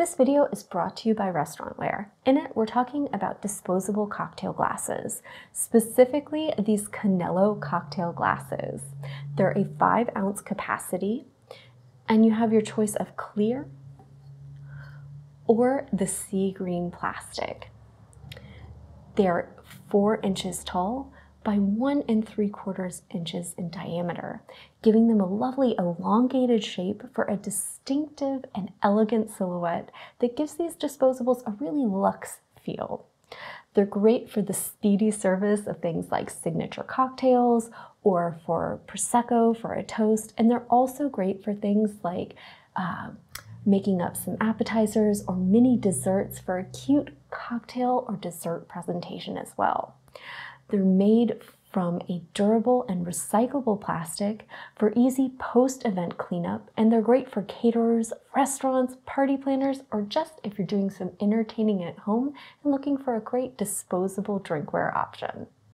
This video is brought to you by Restaurantware. In it, we're talking about disposable cocktail glasses, specifically these Cannello cocktail glasses. They're a 5-ounce capacity, and you have your choice of clear or the sea green plastic. They're 4 inches tall by 1 3/4 inches in diameter, giving them a lovely elongated shape for a distinctive and elegant silhouette that gives these disposables a really luxe feel. They're great for the speedy service of things like signature cocktails or for Prosecco for a toast, and they're also great for things like making up some appetizers or mini desserts for a cute cocktail or dessert presentation as well. They're made from a durable and recyclable plastic for easy post-event cleanup, and they're great for caterers, restaurants, party planners, or just if you're doing some entertaining at home and looking for a great disposable drinkware option.